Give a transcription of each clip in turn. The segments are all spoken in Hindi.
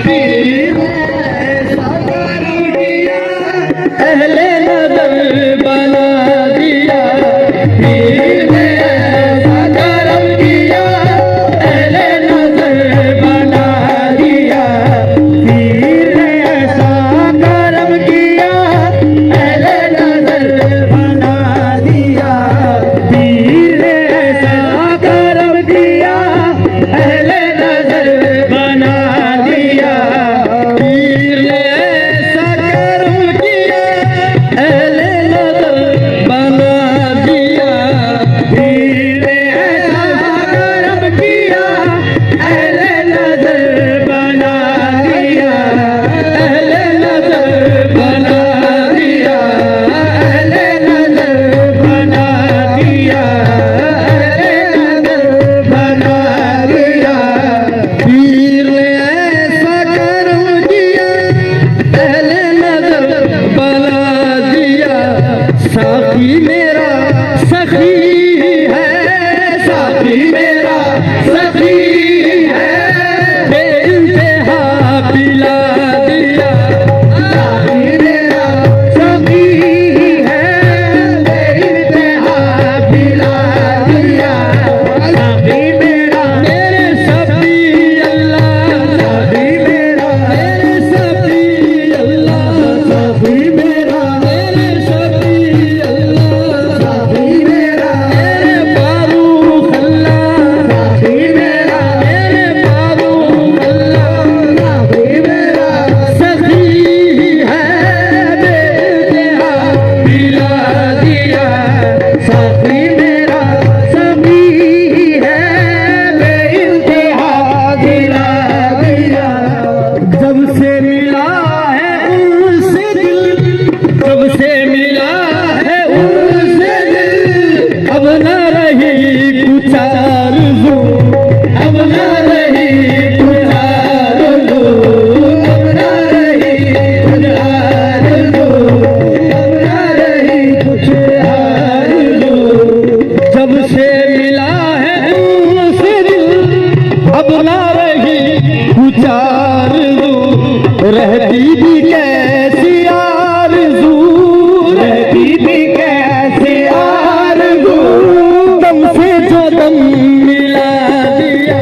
पीर ने ऐसा करम किया, अहले नजर बना दिया। पीर ने ऐसा करम किया, अहले नजर बना दिया। पीर ने ऐसा करम किया, अहले नजर बना दिया। पीर ने ऐसा करम किया, अहले नजर बना दिया। पीर ने ऐसा करम किया, अहले नजर बना दिया। पीर ने ऐसा करम किया, अहले नजर बना दिया। अहले नजर बना दिया, अहले नजर बना दिया, अहले नजर बना दिया। पीर ने ऐसा करम किया, अहले नजर बना दिया। साथी मेरा सखी है, साथी मेरा सखी है, बेइंतहा पिला दिया। साथी मेरा सखी है, बेइंतहा पिला दिया। साथी मेरा मेरे सखी अल्लाह, साथी मेरा मेरे सखी अल्लाह, साथी मेरा मेरे सखी अल्लाह, साथी मेरा मेरे फारूक अल्लाह, साथी मेरा मेरे फारूक अल्लाह। साथी मेरा सखी है, बेइंतहा पिला दिया। साथी मेरा सखी है, बेइंतहा पिला दिया। जब से मिला है उनसे दिल, जब से मिला है उनसे दिल, अब न रही कुछ आरज़ू, अब न रही कुछ आरज़ू, अब न रही कुछ आरज़ू, अब न रही कुछ आरज़ू। जब से मिला है उनसे दिल, अब न रही कुछ आरज़ू। रहती भी कैसी आरज़ू, रहती भी कैसी आरज़ू, दम से जो दम मिला दिया।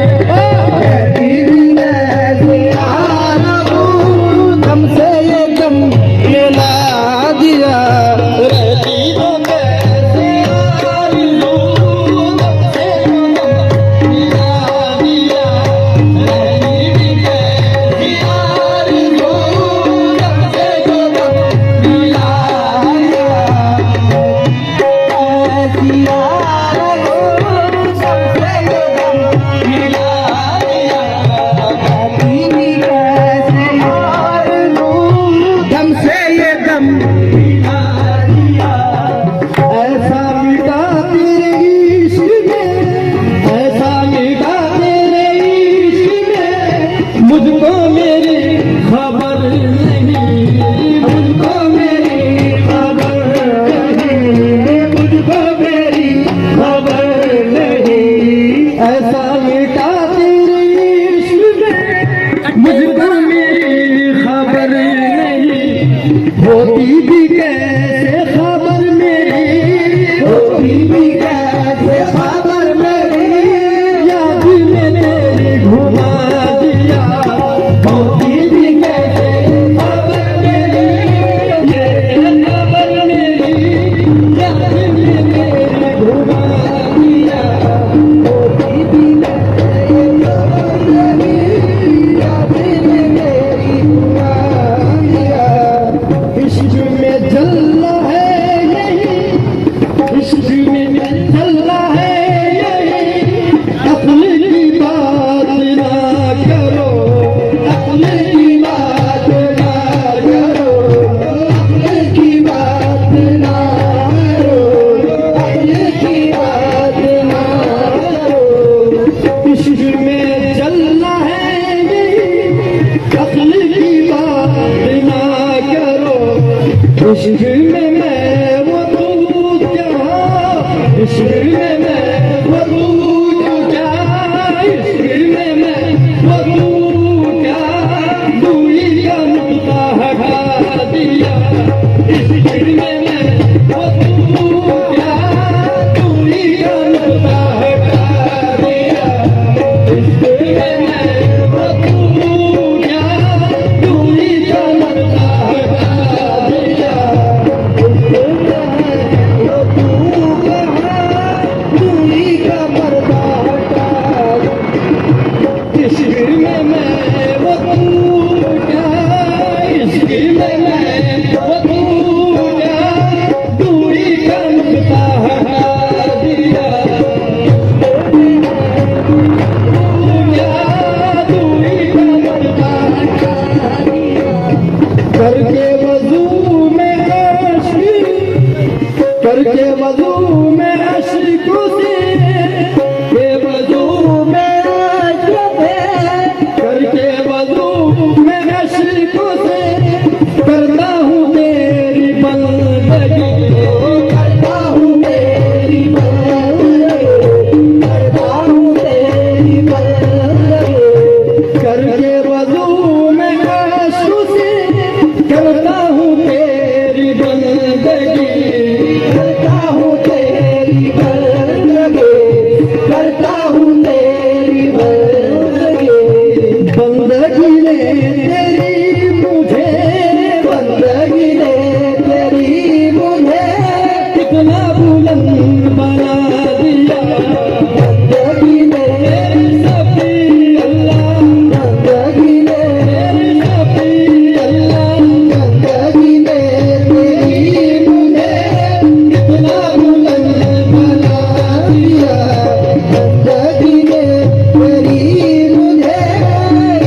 रहती भी कैसी आरज़ू, दम से ये दम मिला दिया। रहती तो कैसी आरज़ू, दम से जो दम मिला दिया। रहती भी कैसी आरज़ू, दम से जो दम मिला दिया। कैसी आरज़ू, दम से जो दम मिला दिया। रहती भी कैसी आरज़ू, दम से ये दम मिला दिया। ऐसा मिटा तेरे इश्क में, ऐसा मिटा तेरे इश्क में, मुझको मेरी खबर नहीं, मुझको मेरी खबर नहीं, मुझको मेरी खबर नहीं। ऐसा मिटा तेरे इश्क में, मुझको मेरी खबर नहीं। होती भी कैसे खबर मेरी, होती भी कैसे खबर मेरी, याद में तेरी घुमा दिया। होती भी कैसे खबर मेरी, ये खबर मेरी, याद में तेरी घुमा दिया। होती भी कैसे खबर मेरी, याद में तेरी घुमा दिया। इश्क में जलना है यही, इश्क में जलना है यही। अपने की बात ना करो, अपने की बात ना करो, अपने की बात ना करो, अपने की बात ना करो। इश्क में जलना है यही, अपने की बात ना करो। इश्क में मैं वो तू क्या, इश्क में मैं वो तू क्या, इश्क में मैं वो तू क्या। इस दिल में मैं वो तू क्या तू ही का नुक्ता हटा दिया इस दिल में मैं वो तू क्या तू ही का नुक्ता हटा दिया इस दिल में वो तू कहाँ तू ही का पर्दा हटा इस दिल में मैं वो तू क्या इस दिल में मैं वो तू क्या दूरी का नुक्ता हटा दिया तू क्या दूरी का नुक्ता हटा दिया करके वजू में अश्कों से के वजू में करके वजू में अश्कों से करता हूँ तेरी बंदगी करता हूँ तेरी बंदगी करता हूँ तेरी बंदगी करके वजू में अश्कों से करता हूँ तेरी बंदगी करता हूँ तेरी बंदगी करता हूँ तेरी बंदगी बंदगी ने तेरी मुझे बंदगी ने तेरी मुझे कितना बुलंद बना दिया बंदगी ने तेरी सफी अल्लाह बंदगी ने तेरी सफी अल्लाह बंदगी ने तेरी मुझे कितना बुलंद बना दिया बंदगी ने तेरी मुझे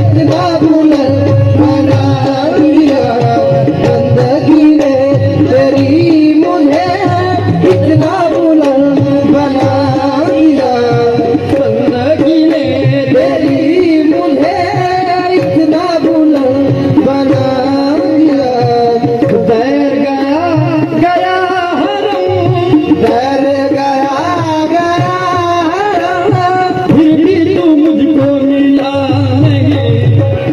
इतना बुलंद बना दिया बंदगी ने तेरी मुझे इतना बुलंद बना दिया बंदगी ने तेरी मुझे इतना बुलंद बना दिया दैर गया गया हरम दैर गया गया हरम फिर भी तू मुझको मिला नहीं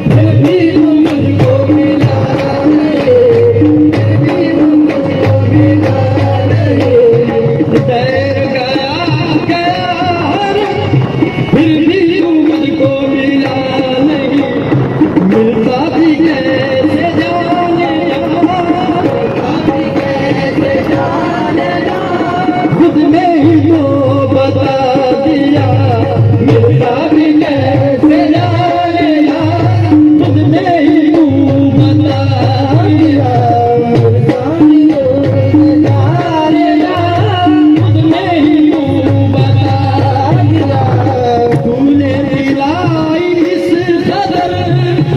फिर भी तू मुझको मिला नहीं फिर भी तू मुझको मिला नहीं दैर गया गया हरम फिर भी तू मुझको मिला नहीं मिलता भी कैसे जाने मिलता भी कैसे जाने खुद ने ही तो बता दिया मिलता भी कैसे जाने खुद ने ही तू बता दिया मिलता भी कैसे जाने खुद ने ही तू बता दिया तूने पिलाई इस कदर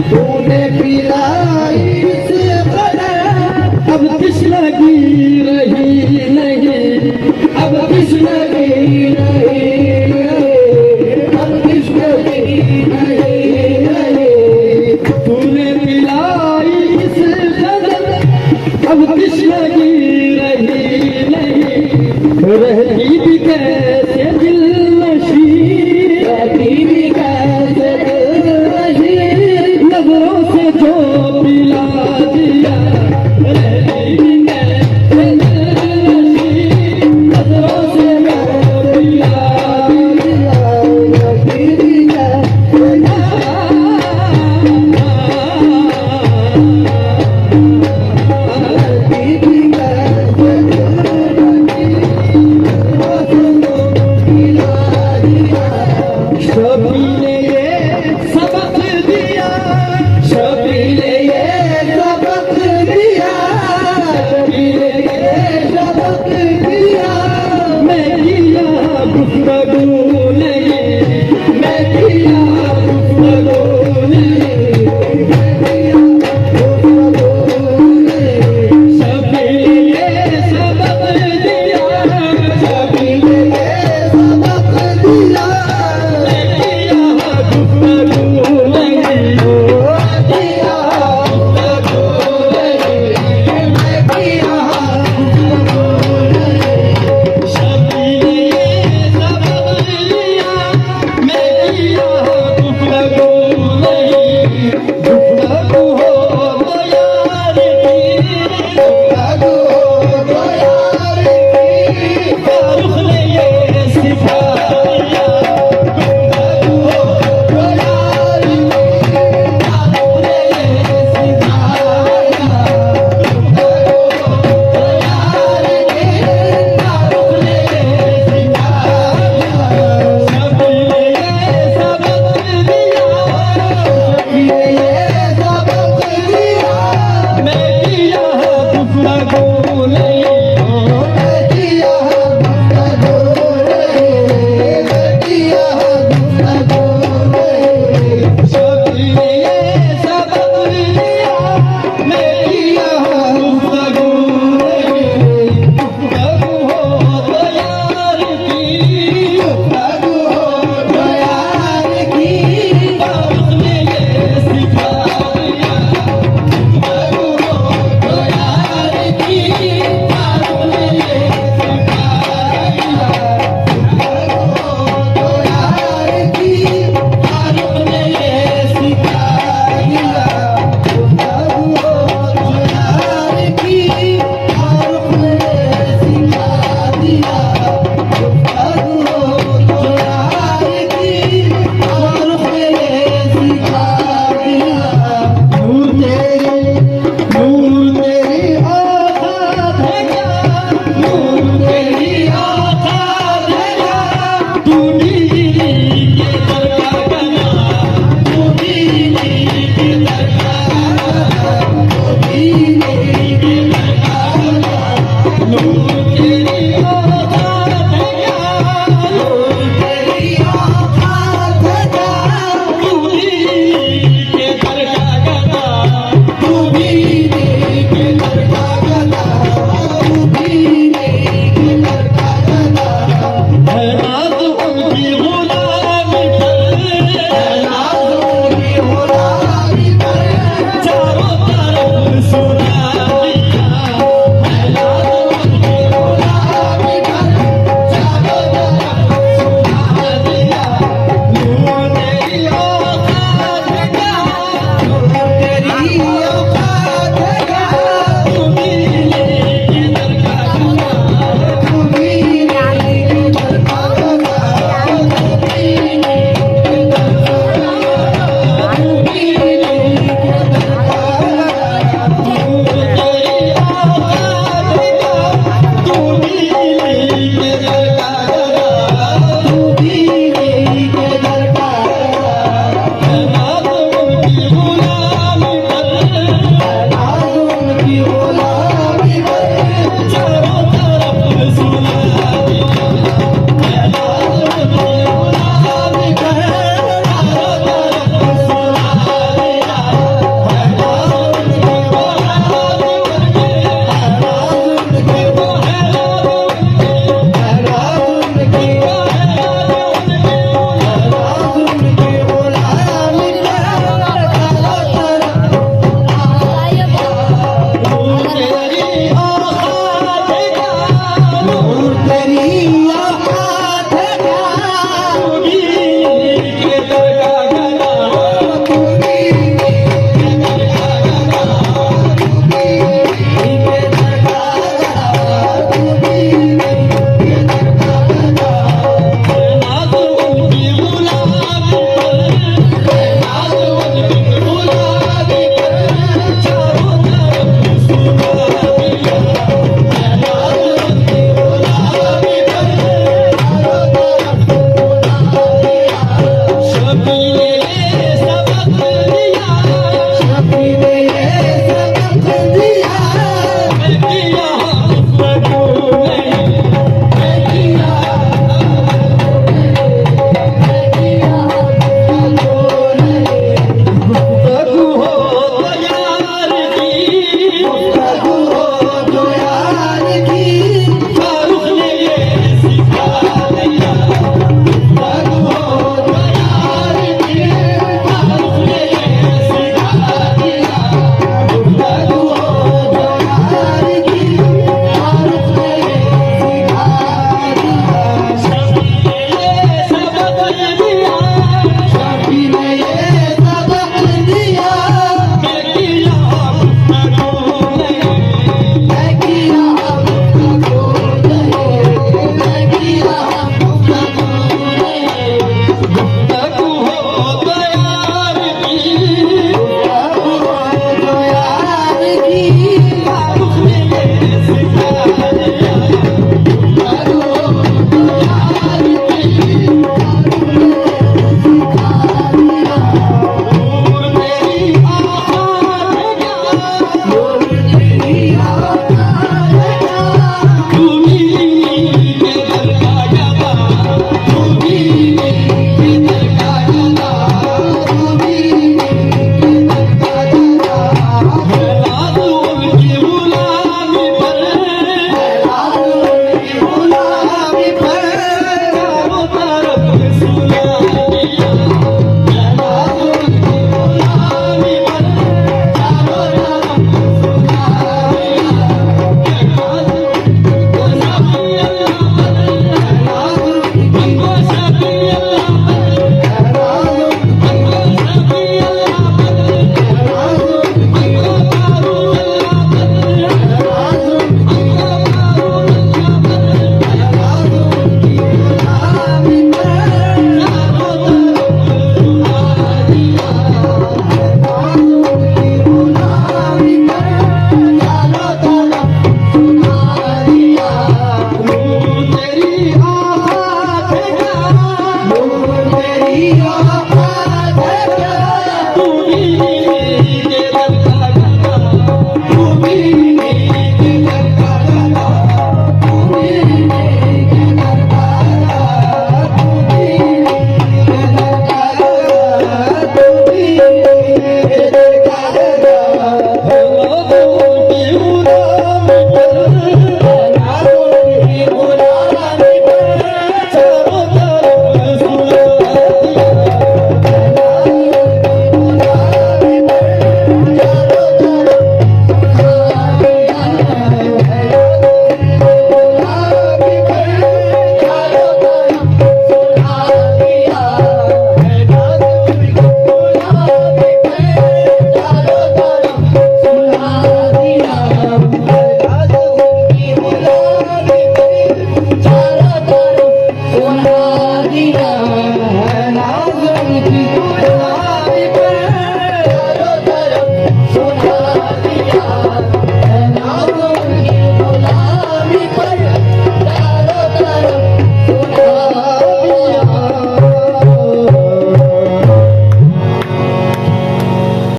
तूने पिलाई इस कदर अब किस लगी रही नहीं अब किस लगी नहीं अब किस लगी नहीं तूने पिलाई इस कदर अब किस लगी रही नहीं रहती भी कैसे दिल नशी रहती भी कैसे दिल नशी नजरों से जो